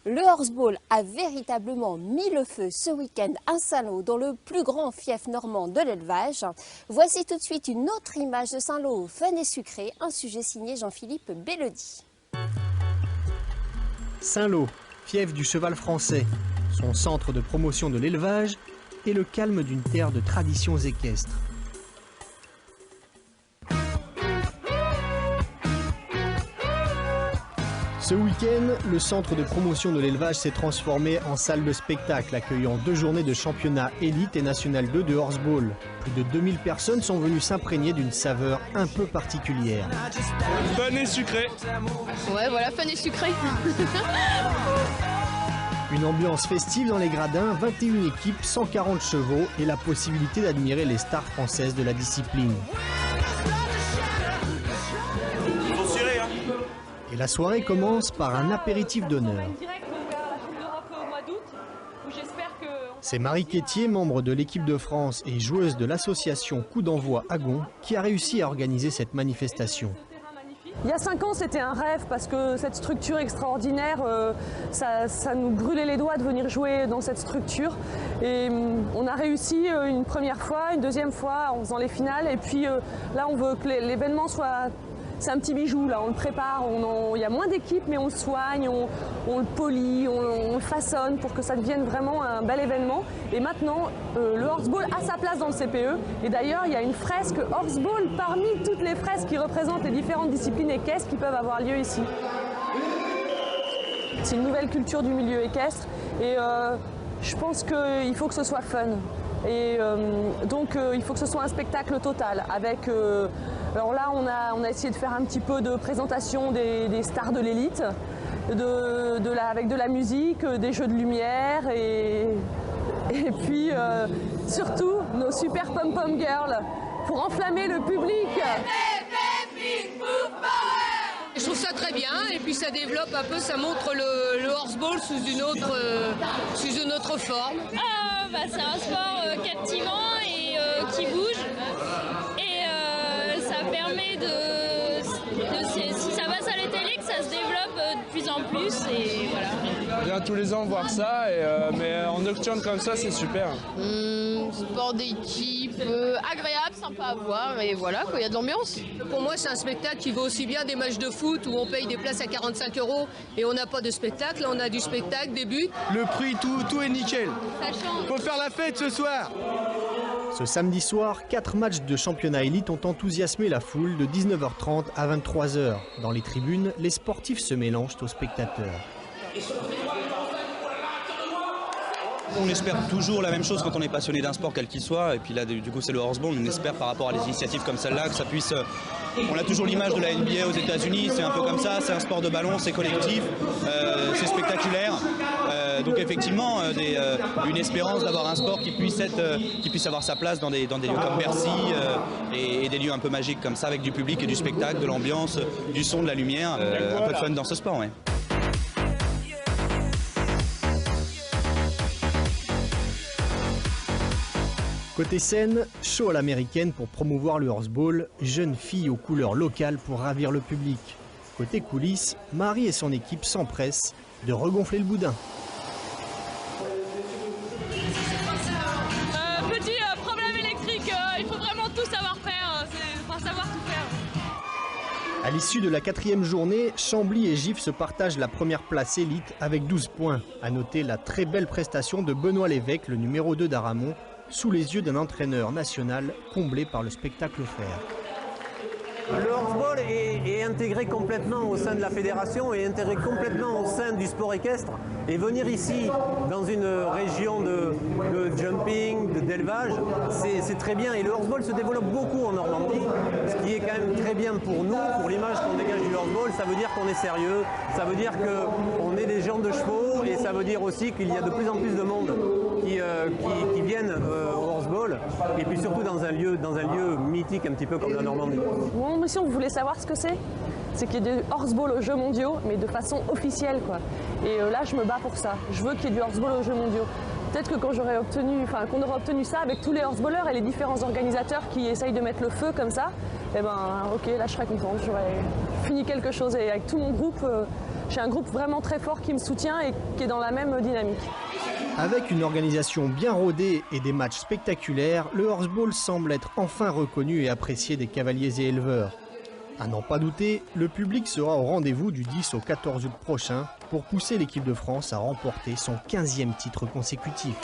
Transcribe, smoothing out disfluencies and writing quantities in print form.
Le horseball a véritablement mis le feu ce week-end à Saint-Lô, dans le plus grand fief normand de l'élevage. Voici tout de suite une autre image de Saint-Lô, fun et sucré, un sujet signé Jean-Philippe Bellody. Saint-Lô, fief du cheval français, son centre de promotion de l'élevage et le calme d'une terre de traditions équestres. Ce week-end, le centre de promotion de l'élevage s'est transformé en salle de spectacle, accueillant 2 journées de championnat élite et national 2 de horseball. Plus de 2000 personnes sont venues s'imprégner d'une saveur un peu particulière. Fun et sucré. Ouais, voilà, fun et sucré. Une ambiance festive dans les gradins, 21 équipes, 140 chevaux et la possibilité d'admirer les stars françaises de la discipline. Et la soirée commence par un apéritif d'honneur. C'est Marie Quétier, membre de l'équipe de France et joueuse de l'association Coup d'envoi Agon, qui a réussi à organiser cette manifestation. Il y a 5 ans, c'était un rêve parce que cette structure extraordinaire, ça nous brûlait les doigts de venir jouer dans cette structure. Et on a réussi une première fois, une deuxième fois en faisant les finales. Et puis là, on veut que l'événement soit... C'est un petit bijou, là, on le prépare, il y a moins d'équipes, mais on le soigne, on le polit, on le façonne pour que ça devienne vraiment un bel événement. Et maintenant, le horseball a sa place dans le CPE. Et d'ailleurs, il y a une fresque horseball parmi toutes les fresques qui représentent les différentes disciplines équestres qui peuvent avoir lieu ici. C'est une nouvelle culture du milieu équestre et je pense qu'il faut que ce soit fun. Et donc il faut que ce soit un spectacle total avec... alors là on a essayé de faire un petit peu de présentation des stars de l'élite, avec de la musique, des jeux de lumière et puis surtout nos super pom-pom girls pour enflammer le public. Je trouve ça très bien et puis ça développe un peu, ça montre le horseball sous une autre forme. C'est un sport captivant et qui bouge et ça permet si ça passe à la télé, que ça se développe de plus en plus et voilà. Je viens tous les ans voir ça, mais en nocturne comme ça c'est super. Sport d'équipe, agréable, sympa à voir et voilà, il y a de l'ambiance. Pour moi c'est un spectacle qui vaut aussi bien des matchs de foot où on paye des places à 45 € et on n'a pas de spectacle, là on a du spectacle, des buts. Le prix, tout est nickel. Ça change. Faut faire la fête ce soir. Ce samedi soir, 4 matchs de championnat élite ont enthousiasmé la foule de 19h30 à 23h. Dans les tribunes, les sportifs se mélangent aux spectateurs. On espère toujours la même chose quand on est passionné d'un sport quel qu'il soit, et puis là du coup c'est le horseball, on espère par rapport à des initiatives comme celle-là que ça puisse... On a toujours l'image de la NBA aux États-Unis, c'est un peu comme ça, c'est un sport de ballon, c'est collectif, c'est spectaculaire, donc effectivement une espérance d'avoir un sport qui puisse avoir sa place dans des lieux comme Bercy et des lieux un peu magiques comme ça avec du public et du spectacle, de l'ambiance, du son, de la lumière, un peu de fun dans ce sport. Ouais. Côté scène, show à l'américaine pour promouvoir le horseball, jeune fille aux couleurs locales pour ravir le public. Côté coulisses, Marie et son équipe s'empressent de regonfler le boudin. Petit problème électrique, il faut vraiment tout savoir faire, savoir tout faire. À l'issue de la 4e journée, Chambly et Gif se partagent la première place élite avec 12 points. À noter la très belle prestation de Benoît Lévesque, le numéro 2 d'Aramon, sous les yeux d'un entraîneur national comblé par le spectacle offert. Le horseball est intégré complètement au sein de la fédération et intégré complètement au sein du sport équestre. Et venir ici, dans une région de jumping, d'élevage, c'est très bien. Et le horseball se développe beaucoup en Normandie, ce qui est quand même très bien pour nous, pour l'image qu'on dégage du horseball. Ça veut dire qu'on est sérieux, ça veut dire qu'on est des gens de chevaux et ça veut dire aussi qu'il y a de plus en plus de monde qui viennent au horseball et puis surtout dans un lieu mythique un petit peu comme la Normandie. Mon mission, vous voulez savoir ce que c'est qu'il y ait du horseball aux Jeux mondiaux, mais de façon officielle, quoi. Et là, je me bats pour ça. Je veux qu'il y ait du horseball aux Jeux mondiaux. Peut-être que qu'on aurait obtenu ça avec tous les horseballeurs et les différents organisateurs qui essayent de mettre le feu comme ça, eh ben, ok, là, je serais contente. J'aurais fini quelque chose et avec tout mon groupe, j'ai un groupe vraiment très fort qui me soutient et qui est dans la même dynamique. Avec une organisation bien rodée et des matchs spectaculaires, le horseball semble être enfin reconnu et apprécié des cavaliers et éleveurs. À n'en pas douter, le public sera au rendez-vous du 10 au 14 août prochain pour pousser l'équipe de France à remporter son 15e titre consécutif.